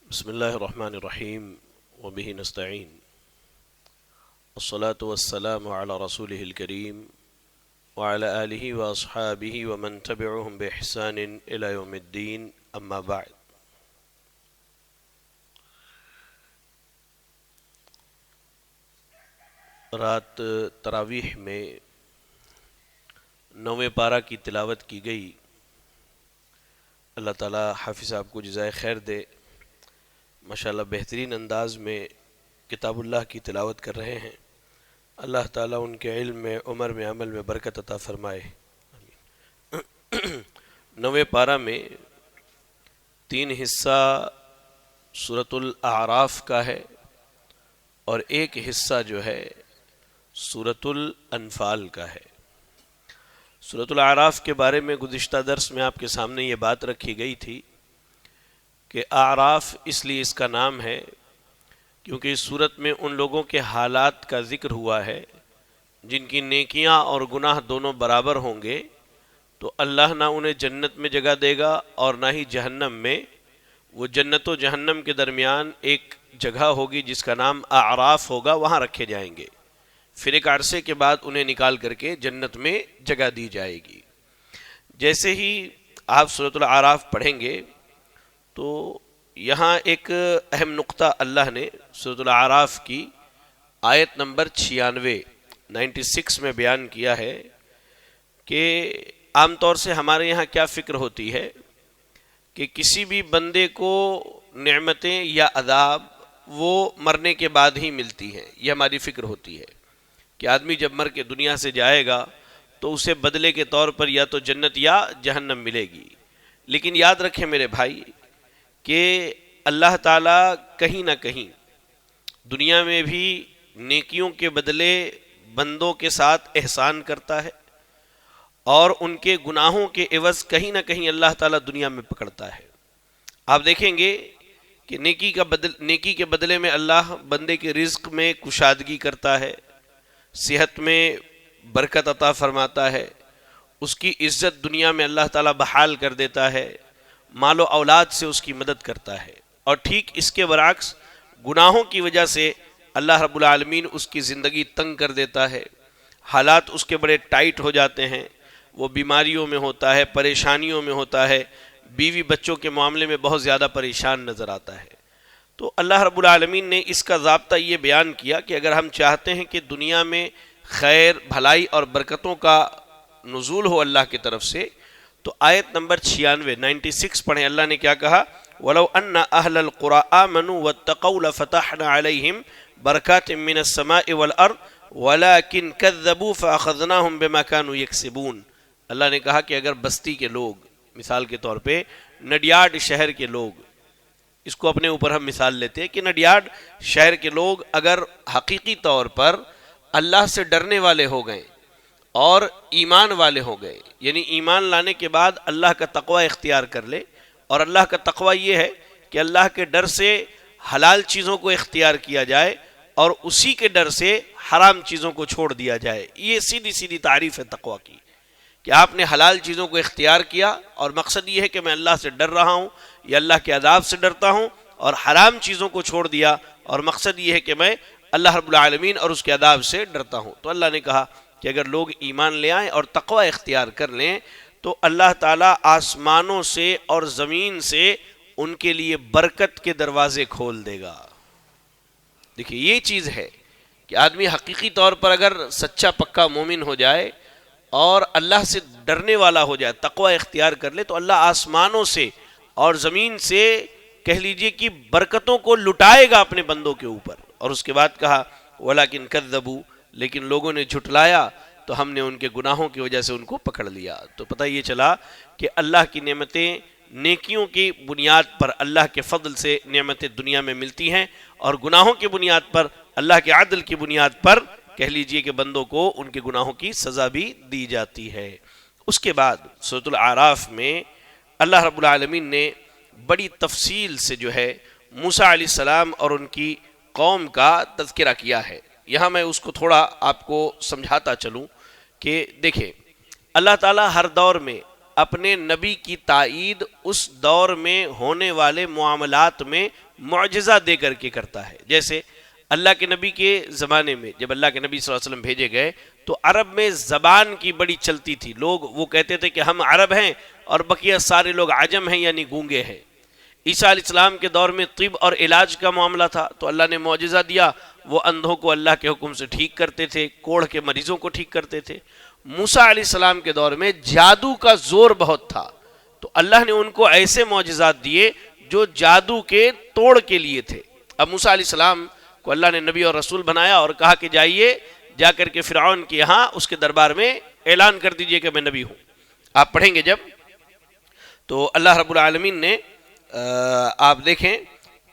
بسم الله الرحمن الرحيم وبه نستعين الصلاة والسلام على رسوله الكريم وعلى آله وأصحابه ومن تبعهم بإحسان إلى يوم الدين أما بعد. رات تراویح میں 9ویں پارہ کی تلاوت کی گئی. اللہ تعالی حافظ صاحب کو جزائے خیر دے. ماشاءاللہ بہترین انداز میں کتاب اللہ کی تلاوت کر رہے ہیں. اللہ تعالیٰ ان کے علم میں، عمر میں، عمل میں برکت عطا فرمائے. 9ویں پارہ میں 3 حصہ سورۃ الاعراف کا ہے اور ایک حصہ جو ہے سورۃ الانفال کا ہے. سورۃ الاعراف کے بارے میں گزشتہ درس میں آپ کے سامنے یہ بات رکھی گئی تھی کہ اعراف اس لیے اس کا نام ہے کیونکہ اس صورت میں ان لوگوں کے حالات کا ذکر ہوا ہے جن کی نیکیاں اور گناہ دونوں برابر ہوں گے، تو اللہ نہ انہیں جنت میں جگہ دے گا اور نہ ہی جہنم میں. وہ جنت و جہنم کے درمیان ایک جگہ ہوگی جس کا نام اعراف ہوگا، وہاں رکھے جائیں گے. پھر ایک عرصے کے بعد انہیں نکال کر کے جنت میں جگہ دی جائے گی. جیسے ہی آپ سورۃ الاعراف پڑھیں گے تو یہاں ایک اہم نقطہ اللہ نے سورۃ الاعراف کی آیت نمبر 96 میں بیان کیا ہے کہ عام طور سے ہمارے یہاں کیا فکر ہوتی ہے کہ کسی بھی بندے کو نعمتیں یا عذاب وہ مرنے کے بعد ہی ملتی ہیں. یہ ہماری فکر ہوتی ہے کہ آدمی جب مر کے دنیا سے جائے گا تو اسے بدلے کے طور پر یا تو جنت یا جہنم ملے گی. لیکن یاد رکھیں میرے بھائی کہ اللہ تعالیٰ کہیں نہ کہیں دنیا میں بھی نیکیوں کے بدلے بندوں کے ساتھ احسان کرتا ہے اور ان کے گناہوں کے عوض کہیں نہ کہیں اللہ تعالیٰ دنیا میں پکڑتا ہے. آپ دیکھیں گے کہ نیکی کے بدلے میں اللہ بندے کے رزق میں کشادگی کرتا ہے، صحت میں برکت عطا فرماتا ہے، اس کی عزت دنیا میں اللہ تعالیٰ بحال کر دیتا ہے، مال و اولاد سے اس کی مدد کرتا ہے. اور ٹھیک اس کے برعکس گناہوں کی وجہ سے اللہ رب العالمین اس کی زندگی تنگ کر دیتا ہے، حالات اس کے بڑے ٹائٹ ہو جاتے ہیں، وہ بیماریوں میں ہوتا ہے، پریشانیوں میں ہوتا ہے، بیوی بچوں کے معاملے میں بہت زیادہ پریشان نظر آتا ہے. تو اللہ رب العالمین نے اس کا ضابطہ یہ بیان کیا کہ اگر ہم چاہتے ہیں کہ دنیا میں خیر، بھلائی اور برکتوں کا نزول ہو اللہ کی طرف سے، تو آیت نمبر 96 پڑھیں. اللہ نے کیا کہا؟ وَلَوْ أَنَّ أَهْلَ الْقُرَىٰ آمَنُوا وَاتَّقَوْا لَفَتَحْنَا عَلَيْهِمْ بَرَكَاتٍ مِّنَ السَّمَاءِ وَالْأَرْضِ وَلَٰكِنْ كَذَّبُوا فَأَخَذْنَاهُمْ بِمَا كَانُوا يَكْسِبُونَ. اللہ نے کہا کہ اگر بستی کے لوگ، مثال کے طور پہ نڈیاڈ شہر کے لوگ، اس کو اپنے اوپر ہم مثال لیتے ہیں کہ نڈیاڈ شہر کے لوگ اگر حقیقی طور پر اللہ سے ڈرنے والے ہو گئے اور ایمان والے ہو گئے، یعنی ایمان لانے کے بعد اللہ کا تقوی اختیار کر لے، اور اللہ کا تقوی یہ ہے کہ اللہ کے ڈر سے حلال چیزوں کو اختیار کیا جائے اور اسی کے ڈر سے حرام چیزوں کو چھوڑ دیا جائے. یہ سیدھی سیدھی تعریف ہے تقوی کی کہ آپ نے حلال چیزوں کو اختیار کیا اور مقصد یہ ہے کہ میں اللہ سے ڈر رہا ہوں یا اللہ کے عذاب سے ڈرتا ہوں، اور حرام چیزوں کو چھوڑ دیا اور مقصد یہ ہے کہ میں اللہ رب العالمین اور اس کے عذاب سے ڈرتا ہوں. تو اللہ نے کہا کہ اگر لوگ ایمان لے آئیں اور تقوی اختیار کر لیں تو اللہ تعالیٰ آسمانوں سے اور زمین سے ان کے لیے برکت کے دروازے کھول دے گا. دیکھیے یہ چیز ہے کہ آدمی حقیقی طور پر اگر سچا پکا مومن ہو جائے اور اللہ سے ڈرنے والا ہو جائے، تقوی اختیار کر لے، تو اللہ آسمانوں سے اور زمین سے کہہ لیجئے کہ برکتوں کو لٹائے گا اپنے بندوں کے اوپر. اور اس کے بعد کہا وَلَٰكِنْ كَذَّبُوا، لیکن لوگوں نے جھٹلایا تو ہم نے ان کے گناہوں کی وجہ سے ان کو پکڑ لیا. تو پتہ یہ چلا کہ اللہ کی نعمتیں نیکیوں کی بنیاد پر، اللہ کے فضل سے نعمتیں دنیا میں ملتی ہیں، اور گناہوں کی بنیاد پر، اللہ کے عدل کی بنیاد پر کہہ لیجئے کہ بندوں کو ان کے گناہوں کی سزا بھی دی جاتی ہے. اس کے بعد سورۃ الاعراف میں اللہ رب العالمین نے بڑی تفصیل سے جو ہے موسیٰ علیہ السلام اور ان کی قوم کا تذکرہ کیا ہے. یہاں میں اس کو تھوڑا آپ کو سمجھاتا چلوں کہ دیکھیں اللہ تعالیٰ ہر دور میں اپنے نبی کی تائید اس دور میں ہونے والے معاملات میں معجزہ دے کر کے کرتا ہے. جیسے اللہ کے نبی کے زمانے میں جب اللہ کے نبی صلی اللہ علیہ وسلم بھیجے گئے تو عرب میں زبان کی بڑی چلتی تھی. لوگ وہ کہتے تھے کہ ہم عرب ہیں اور بقیہ سارے لوگ عجم ہیں یعنی گونگے ہیں. عیسیٰ علیہ السلام کے دور میں طب اور علاج کا معاملہ تھا تو اللہ نے معجزہ دیا, وہ اندھوں کو اللہ کے حکم سے ٹھیک کرتے تھے, کوڑھ کے مریضوں کو ٹھیک کرتے تھے. موسیٰ علیہ السلام کے دور میں جادو کا زور بہت تھا تو اللہ نے ان کو ایسے معجزات دیے جو جادو کے توڑ کے لیے تھے. اب موسیٰ علیہ السلام کو اللہ نے نبی اور رسول بنایا اور کہا کہ جائیے جا کر کے فرعون کے یہاں اس کے دربار میں اعلان کر دیجئے کہ میں نبی ہوں. آپ پڑھیں گے جب تو اللہ رب العالمین نے آپ دیکھیں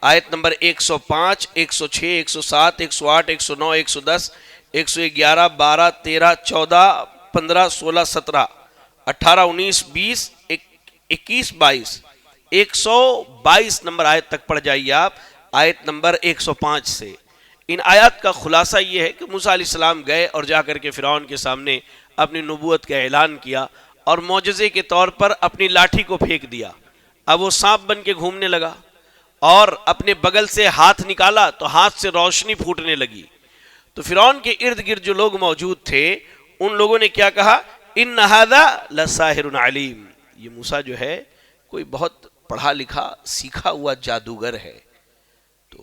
آیت نمبر 105, 106, 107, 108, 109, 110, 111, 12, 13, 14, 15, 16, 17, 18, 19, 20, 21, 22, 122 نمبر آیت تک پڑھ جائیے آپ, آیت نمبر 105 سے. ان آیات کا خلاصہ یہ ہے کہ موسیٰ علیہ السلام گئے اور جا کر کے فرعون کے سامنے اپنی نبوت کا اعلان کیا اور معجزے کے طور پر اپنی لاٹھی کو پھینک دیا. اب وہ سانپ بن کے گھومنے لگا اور اپنے بغل سے ہاتھ نکالا تو ہاتھ سے روشنی پھوٹنے لگی. تو فرعون کے ارد گرد جو لوگ موجود تھے ان لوگوں نے کیا کہا, ان ھذا لساحر علیم, یہ موسیٰ جو ہے کوئی بہت پڑھا لکھا سیکھا ہوا جادوگر ہے. تو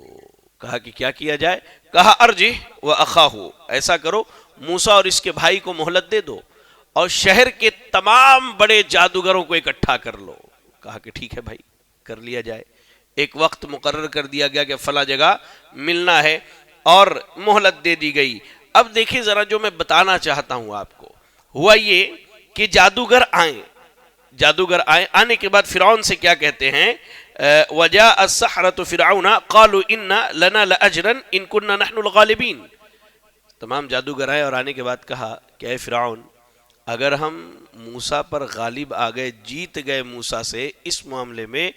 کہا کہ کیا کیا جائے, کہا ارجہ واخاہ, ایسا کرو موسیٰ اور اس کے بھائی کو مہلت دے دو اور شہر کے تمام بڑے جادوگروں کو اکٹھا کر لو. کہا کہ ٹھیک ہے بھائی کر لیا جائے. ایک وقت مقرر کر دیا گیا کہ فلاں جگہ ملنا ہے اور مہلت دے دی گئی. اب دیکھیں ذرا جو میں بتانا چاہتا ہوں آپ کو, ہوا یہ کہ جادوگر آئے, آنے کے بعد فرعون سے کیا کہتے ہیں, وجاء السحرة فرعون قالوا ان لنا لاجرا ان كنا نحن الغالبین. تمام جادوگر آئے اور آنے کے بعد کہا کہ اے فرعون اگر ہم موسیٰ پر غالب آ گئے, جیت گئے موسیٰ سے اس معاملے میں,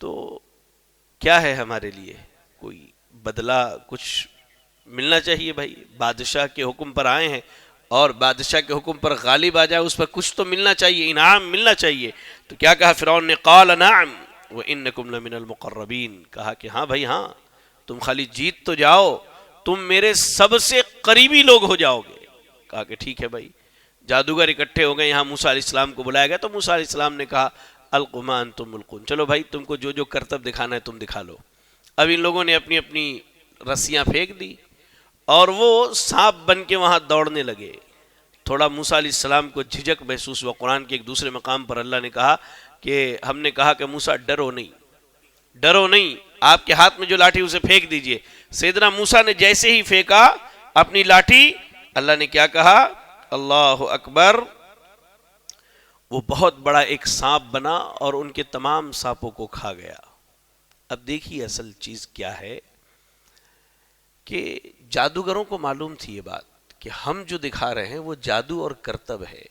تو کیا ہے ہمارے لیے, کوئی بدلہ کچھ ملنا چاہیے بھائی. بادشاہ کے حکم پر آئے ہیں اور بادشاہ کے حکم پر غالب آ جائے اس پر کچھ تو ملنا چاہیے, انعام ملنا چاہیے. تو کیا کہا فرعون نے, قال نعم وانکم لمن المقربین, کہا کہ ہاں بھائی ہاں, تم خالی جیت تو جاؤ, تم میرے سب سے قریبی لوگ ہو جاؤ گے. کہا کہ ٹھیک ہے بھائی. جادوگر اکٹھے ہو گئے, یہاں موسیٰ علیہ السلام کو بلایا گیا تو موسیٰ علیہ السلام نے کہا القوا ما انتم ملقون, چلو بھائی تم کو جو جو کرتب دکھانا ہے تم دکھا لو. اب ان لوگوں نے اپنی اپنی رسیاں پھینک دی اور وہ سانپ بن کے وہاں دوڑنے لگے. تھوڑا موسیٰ علیہ السلام کو جھجک محسوس ہوا. قرآن کے ایک دوسرے مقام پر اللہ نے کہا کہ ہم نے کہا کہ موسیٰ ڈرو نہیں, آپ کے ہاتھ میں جو لاٹھی اسے پھینک دیجئے. سیدنا موسیٰ نے جیسے ہی پھینکا اپنی لاٹھی, اللہ نے کیا کہا, اللہ اکبر, وہ بہت بڑا ایک سانپ بنا اور ان کے تمام سانپوں کو کھا گیا. اب دیکھیے اصل چیز کیا ہے کہ جادوگروں کو معلوم تھی یہ بات کہ ہم جو دکھا رہے ہیں وہ جادو اور کرتب ہے,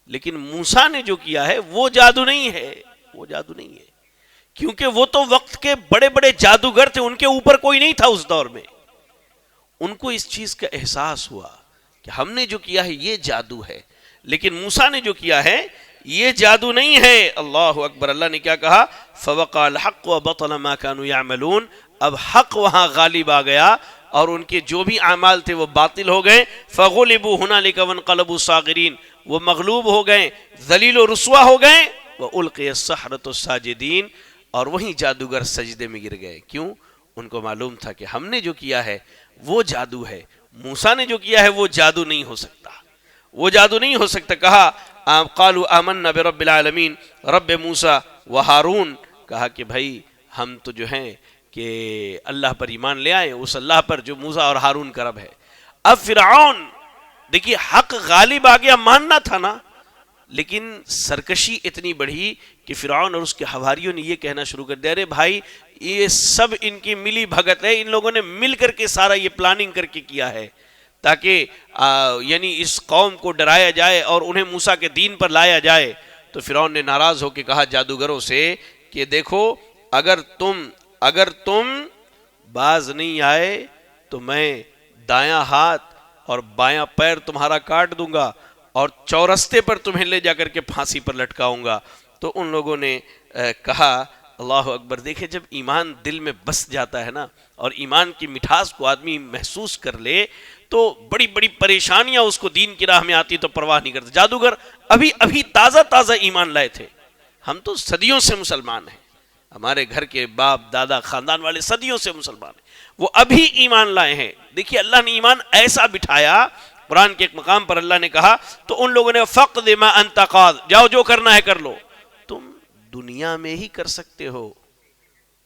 لیکن موسیٰ نے جو کیا ہے وہ جادو نہیں ہے, کیونکہ وہ تو وقت کے بڑے بڑے جادوگر تھے, ان کے اوپر کوئی نہیں تھا اس دور میں. ان کو اس چیز کا احساس ہوا کہ ہم نے جو کیا ہے یہ جادو ہے, لیکن موسیٰ نے جو کیا ہے یہ جادو نہیں ہے. اللہ اکبر. اللہ نے کیا کہا, فوقع الحق وبطل ما كانوا يعملون, اب حق وہاں غالب آ گیا اور ان کے جو بھی اعمال تھے وہ باطل ہو گئے. فغلبوا هنالك وانقلبوا صاغرین, وہ مغلوب ہو گئے, ذلیل و رسوا ہو گئے. والقی السحرة ساجدین, اور وہیں جادوگر سجدے میں گر گئے. کیوں؟ ان کو معلوم تھا کہ ہم نے جو کیا ہے وہ جادو ہے, موسیٰ نے جو کیا ہے وہ جادو نہیں ہو سکتا, کہا قالوا آمنا برب العالمین رب موسیٰ و ہارون, کہا کہ بھائی ہم تو جو ہیں کہ اللہ پر ایمان لے آئے, اس اللہ پر جو موسیٰ اور ہارون کا رب ہے. اب فرعون دیکھیے حق غالب آ گیا, ماننا تھا نا, لیکن سرکشی اتنی بڑھی کہ فرعون اور اس کے حواریوں نے یہ کہنا شروع کر دیا, ارے بھائی یہ سب ان کی ملی بھگت ہے, ان لوگوں نے مل کر کے سارا یہ پلاننگ کر کے کیا ہے تاکہ یعنی اس قوم کو ڈرایا جائے اور انہیں موسیٰ کے دین پر لایا جائے. تو فرعون نے ناراض ہو کے کہا جادوگروں سے کہ دیکھو اگر تم باز نہیں آئے تو میں دایاں ہاتھ اور بایاں پیر تمہارا کاٹ دوں گا اور چورستے پر تمہیں لے جا کر کے پھانسی پر لٹکاؤں گا۔ تو ان لوگوں نے کہا اللہ اکبر۔ دیکھیں جب ایمان دل میں بس جاتا ہے نا اور ایمان کی مٹھاس کو آدمی محسوس کر لے تو بڑی بڑی پریشانیاں اس کو دین کی راہ میں آتی تو پرواہ نہیں کرتے۔ جادوگر ابھی تازہ ایمان لائے تھے، ہم تو صدیوں سے مسلمان ہیں، ہمارے گھر کے باپ دادا خاندان والے صدیوں سے مسلمان ہیں، وہ ابھی ایمان لائے ہیں۔ دیکھیے اللہ نے ایمان ایسا بٹھایا، قرآن کے ایک مقام پر اللہ نے کہا تو ان لوگوں نے فقد ما انت قاض، جاؤ جو کرنا ہے کر لو۔ تم دنیا میں ہی کر سکتے ہو،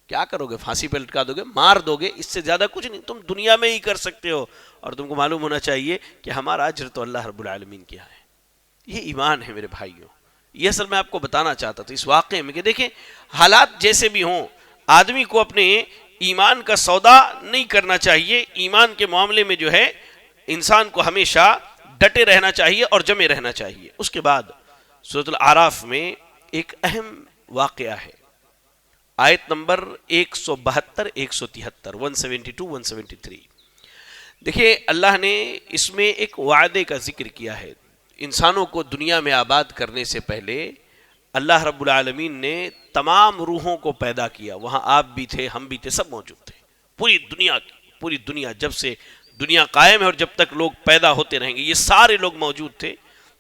کیا کرو گے؟ پھانسی پہ لٹکا دو گے، مار دو گے، اس سے زیادہ کچھ نہیں، تم دنیا میں ہی کر سکتے ہو۔ اور تم کو معلوم ہونا چاہیے کہ ہمارا اجر تو اللہ رب العالمین کیا ہے۔ یہ ایمان ہے میرے بھائیوں، یہ اصل میں آپ کو بتانا چاہتا تھا اس واقعے میں کہ دیکھیں حالات جیسے بھی ہوں آدمی کو اپنے ایمان کا سودا نہیں کرنا چاہیے۔ ایمان کے معاملے میں جو ہے انسان کو ہمیشہ ڈٹے رہنا چاہیے اور جمے رہنا چاہیے۔ اس کے بعد سورۃ الاعراف میں ایک اہم واقعہ ہے، آیت نمبر 172 173 172 173۔ دیکھیے اللہ نے اس میں ایک وعدے کا ذکر کیا ہے۔ انسانوں کو دنیا میں آباد کرنے سے پہلے اللہ رب العالمین نے تمام روحوں کو پیدا کیا، وہاں آپ بھی تھے، ہم بھی تھے، سب موجود تھے، پوری دنیا جب سے دنیا قائم ہے اور جب تک لوگ پیدا ہوتے رہیں گے یہ سارے لوگ موجود تھے۔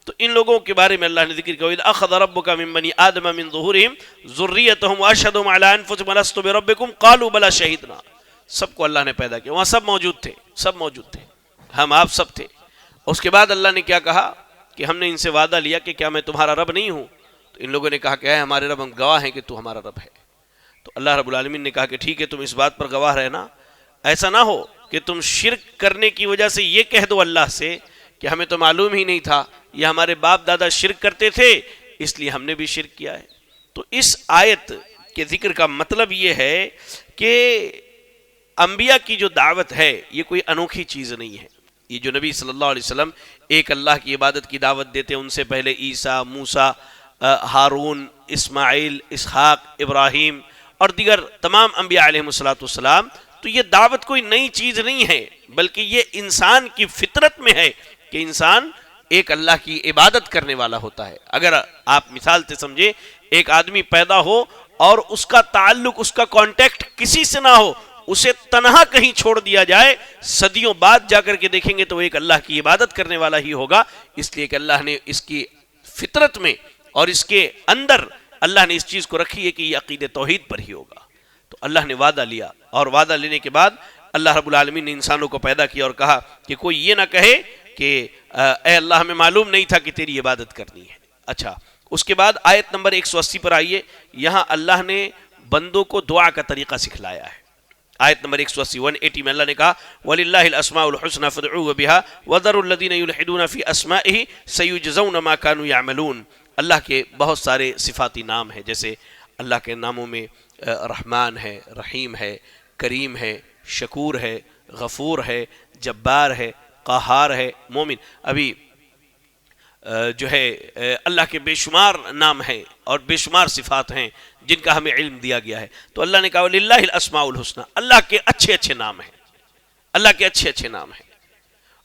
تو ان لوگوں کے بارے میں اللہ نے ذکر کیا وَإِذْ أَخَذَ رَبُّكَ مِن بَنِي آدَمَ مِن ظُهُورِهِمْ ذُرِّيَّتَهُمْ وَأَشْهَدُهُمْ عَلَىٰ أَنفُسِهِمْ أَلَسْتُ بِرَبِّكُمْ قَالُوا بَلَىٰ شَهِدْنَا۔ سب کو اللہ نے پیدا کیا، وہاں سب موجود تھے، ہم آپ سب تھے۔ اس کے بعد اللہ نے کیا کہا کہ ہم نے ان سے وعدہ لیا کہ کیا میں تمہارا رب نہیں ہوں؟ تو ان لوگوں نے کہا کہ اے ہمارے رب، ہم گواہ ہیں کہ تو ہمارا رب ہے۔ تو اللہ رب العالمین نے کہا کہ ٹھیک ہے، تم اس بات پر گواہ رہنا، ایسا نہ ہو کہ تم شرک کرنے کی وجہ سے یہ کہہ دو اللہ سے کہ ہمیں تو معلوم ہی نہیں تھا، یہ ہمارے باپ دادا شرک کرتے تھے اس لیے ہم نے بھی شرک کیا ہے۔ تو اس آیت کے ذکر کا مطلب یہ ہے کہ انبیاء کی جو دعوت ہے یہ کوئی انوکھی چیز نہیں ہے۔ یہ جو نبی صلی اللہ علیہ وسلم ایک اللہ کی عبادت کی دعوت دیتے ہیں، ان سے پہلے عیسیٰ، موسیٰ، ہارون، اسماعیل، اسحاق، ابراہیم اور دیگر تمام انبیاء علیہ السلام، تو یہ دعوت کوئی نئی چیز نہیں ہے بلکہ یہ انسان کی فطرت میں ہے کہ انسان ایک اللہ کی عبادت کرنے والا ہوتا ہے۔ اگر آپ مثال سے سمجھے، ایک آدمی پیدا ہو اور اس کا تعلق، اس کا کانٹیکٹ کسی سے نہ ہو، اسے تنہا کہیں چھوڑ دیا جائے، صدیوں بعد جا کر کے دیکھیں گے تو وہ ایک اللہ کی عبادت کرنے والا ہی ہوگا، اس لیے کہ اللہ نے اس کی فطرت میں اور اس کے اندر اللہ نے اس چیز کو رکھی ہے کہ یہ عقید توحید پر ہی ہوگا۔ تو اللہ نے وعدہ لیا اور وعدہ لینے کے بعد اللہ رب العالمین نے انسانوں کو پیدا کیا اور کہا کہ کوئی یہ نہ کہے کہ اے اللہ ہمیں معلوم نہیں تھا کہ تیری عبادت کرنی ہے۔ اچھا، اس کے بعد آیت نمبر 180 پر آئیے، یہاں اللہ نے بندوں کو دعا کا طریقہ سکھلایا ہے۔ آیت نمبر 180 میں اللہ نے کہا وَلِلَّهِ الْأَسْمَاءُ الْحُسْنَى فَادْعُوهُ بِهَا وَذَرُوا الَّذِينَ يُلْحِدُونَ فِي أَسْمَائِهِ سَيُجْزَوْنَ مَا كَانُوا يَعْمَلُونَ۔ اللہ کے بہت سارے صفاتی نام ہیں، جیسے اللہ کے ناموں میں رحمان ہے، رحیم ہے، کریم ہے، شکور ہے، غفور ہے، جبار ہے، قہار ہے، مومن۔ ابھی جو ہے اللہ کے بے شمار نام ہیں اور بے شمار صفات ہیں جن کا ہمیں علم دیا گیا ہے۔ تو اللہ نے کہا للہ الاسماء الحسنى، اللہ کے اچھے اچھے نام ہیں، اللہ کے اچھے اچھے نام ہیں،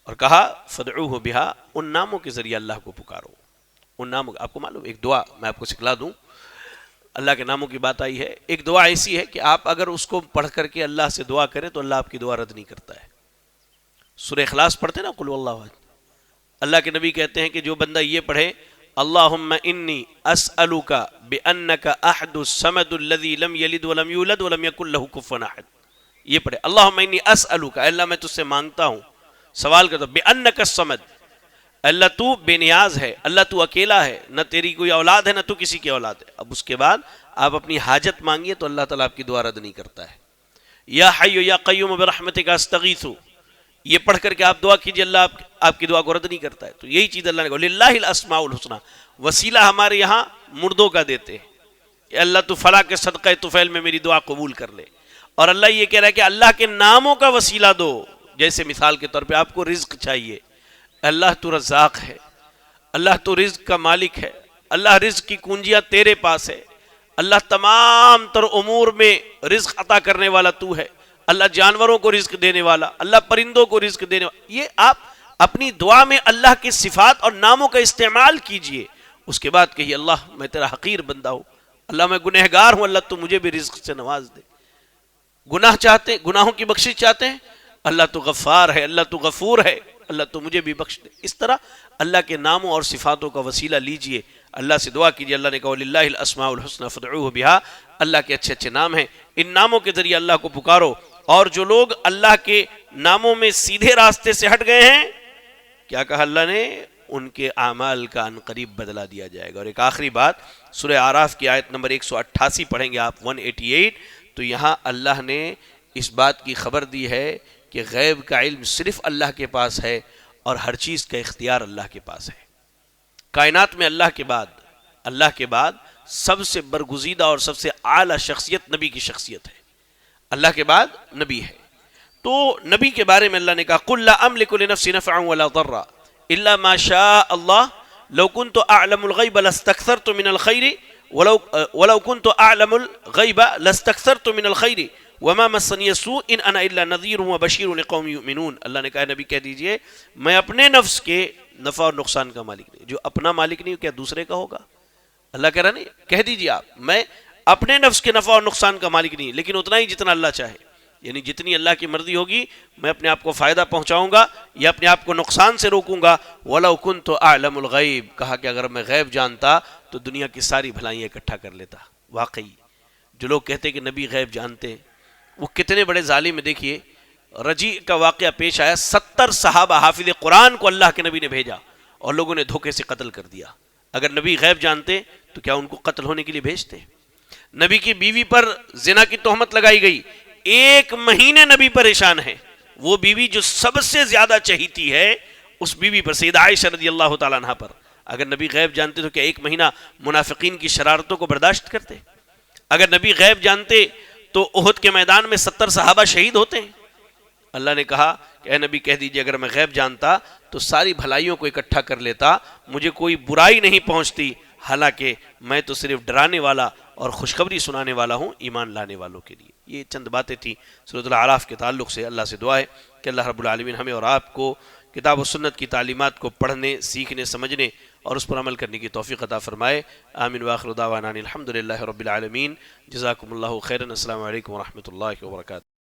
اور کہا فدعوہ بہا، ان ناموں کے ذریعے اللہ کو پکارو۔ ان ناموں، آپ کو معلوم ایک دعا میں آپ کو سکھلا دوں، اللہ کے ناموں کی بات آئی ہے، ایک دعا ایسی ہے کہ آپ اگر اس کو پڑھ کر کے اللہ سے دعا کریں تو اللہ آپ کی دعا رد نہیں کرتا ہے۔ سورہ اخلاص پڑھتے نا، قل واللہ احد، اللہ کے نبی کہتے ہیں کہ جو بندہ یہ پڑھے اللہم انی اسألک بانک احد الصمد الذی لم یلد ولم یولد ولم یکن لہ کفوا احد، یہ پڑھے اللہم انی اسألک، اللہ میں تجھ سے مانگتا ہوں، سوال کرتا ہوں، بانک الصمد، اللہ تو بے نیاز ہے، اللہ تو اکیلا ہے، نہ تیری کوئی اولاد ہے نہ تو کسی کی اولاد ہے۔ اب اس کے بعد آپ اپنی حاجت مانگیے تو اللہ تعالیٰ آپ کی دعا رد نہیں کرتا ہے۔ یا حی یا قیوم برحمتک استغیث، یہ پڑھ کر کے آپ دعا کیجئے، اللہ آپ کی دعا کو رد نہیں کرتا ہے۔ تو یہی چیز اللہ نے کہا للہ الاسماء الحسنى، وسیلہ ہمارے یہاں مردوں کا دیتے ہیں کہ اللہ تو فلاں کے صدقہ طفیل میں میری دعا قبول کر لے، اور اللہ یہ کہہ رہا ہے کہ اللہ کے ناموں کا وسیلہ دو۔ جیسے مثال کے طور پہ آپ کو رزق چاہیے، اللہ تو رزاق ہے، اللہ تو رزق کا مالک ہے، اللہ رزق کی کنجیاں تیرے پاس ہے، اللہ تمام تر امور میں رزق عطا کرنے والا تو ہے، اللہ جانوروں کو رزق دینے والا، اللہ پرندوں کو رزق دینے والا۔ یہ آپ اپنی دعا میں اللہ کے صفات اور ناموں کا استعمال کیجئے. اس کے بعد کہیے اللہ میں تیرا حقیر بندہ ہوں، اللہ میں گنہگار ہوں، اللہ تو مجھے بھی رزق سے نواز دے. گناہ چاہتے ہیں، گناہوں کی بخشش چاہتے ہیں، اللہ تو غفار ہے، اللہ تو غفور ہے، اللہ تو مجھے بھی بخش دے. اس طرح اللہ کے ناموں اور صفاتوں کا وسیلہ لیجئے، اللہ سے دعا کیجئے. اللہ نے کہا وَلِلَّهِ الْأَسْمَاءُ الْحُسْنَى فَادْعُوهُ بِهَا، اللہ کے اچھے اچھے نام ہیں، ان ناموں کے ذریعے اللہ کو پکارو. اور جو لوگ اللہ کے ناموں میں سیدھے راستے سے ہٹ گئے ہیں، کیا کہا اللہ نے؟ ان کے اعمال کا ان قریب بدلہ دیا جائے گا. اور ایک آخری بات، سورہ اعراف کی آیت نمبر 188 پڑھیں گے آپ، 188. تو یہاں اللہ نے اس بات کی خبر دی ہے کہ غیب کا علم صرف اللہ کے پاس ہے اور ہر چیز کا اختیار اللہ کے پاس ہے. کائنات میں اللہ کے بعد سب سے برگزیدہ اور سب سے اعلیٰ شخصیت نبی کی شخصیت ہے. اللہ کے بعد نبی ہے. تو نبی کے بارے میں اللہ نے کہا قُلْ لَا أَمْلِكُ لِنَفْسِي نَفْعًا وَلَا ضَرًّا إِلَّا مَا شَاءَ اللَّهُ لَوْ كُنْتُ أَعْلَمُ الْغَيْبَ لَاسْتَكْثَرْتُ مِنَ الْخَيْرِ وَلَوْ كُنْتُ أَعْلَمُ الْغَيْبَ لَاسْتَكْثَرْتُ مِنَ الْخَيْرِ وَمَا مَسَّنِيَ السُّوءُ إِنْ أَنَا إِلَّا نَذِيرٌ وَبَشِيرٌ لِقَوْمٍ يُؤْمِنُونَ. اللہ نے کہا نبی کہہ دیجئے میں اپنے نفس کے نفع اور نقصان کا مالک نہیں. جو اپنا مالک نہیں کیا دوسرے کا ہوگا؟ اللہ کہہ رہا نہیں، کہہ دیجئے آپ میں اپنے نفس کے نفع اور نقصان کا مالک نہیں، لیکن اتنا ہی جتنا اللہ چاہے. یعنی جتنی اللہ کی مرضی ہوگی میں اپنے آپ کو فائدہ پہنچاؤں گا یا اپنے آپ کو نقصان سے روکوں گا. وَلَوْ كُنْتُ أَعْلَمُ الْغَيْبَ، کہا کہ اگر میں غیب جانتا تو دنیا کی ساری بھلائیاں اکٹھا کر لیتا. واقعی جو لوگ کہتے کہ نبی غیب جانتے ہیں وہ کتنے بڑے ظالم ہیں. دیکھیے رجی کا واقعہ پیش آیا، 70 صحابہ حافظ قرآن کو اللہ کے نبی نے بھیجا اور لوگوں نے دھوکے سے قتل کر دیا. اگر نبی غیب جانتے تو کیا ان کو قتل ہونے کے لیے بھیجتے؟ نبی کی بیوی پر زنا کی تہمت لگائی گئی، 1 مہینے نبی پریشان ہے. وہ بیوی جو سب سے زیادہ چہیتی ہے اس بیوی پر، سیدہ عائشہ رضی اللہ تعالیٰ عنہ پر، اگر نبی غیب جانتے تو کیا 1 مہینہ منافقین کی شرارتوں کو برداشت کرتے؟ اگر نبی غیب جانتے تو احد کے میدان میں 70 صحابہ شہید ہوتے ہیں. اللہ نے کہا کہ اے نبی کہہ دیجئے اگر میں غیب جانتا تو ساری بھلائیوں کو اکٹھا کر لیتا، مجھے کوئی برائی نہیں پہنچتی، حالانکہ میں تو صرف ڈرانے والا اور خوشخبری سنانے والا ہوں ایمان لانے والوں کے لیے. یہ چند باتیں تھیں سورۃ الاعراف کے تعلق سے. اللہ سے دعا ہے کہ اللہ رب العالمین ہمیں اور آپ کو کتاب و سنت کی تعلیمات کو پڑھنے، سیکھنے، سمجھنے اور اس پر عمل کرنے کی توفیق عطا فرمائے. آمین وآخر دعوانا الحمدللہ رب العالمین. جزاکم اللہ خیرا. السلام علیکم ورحمۃ اللہ وبرکاتہ.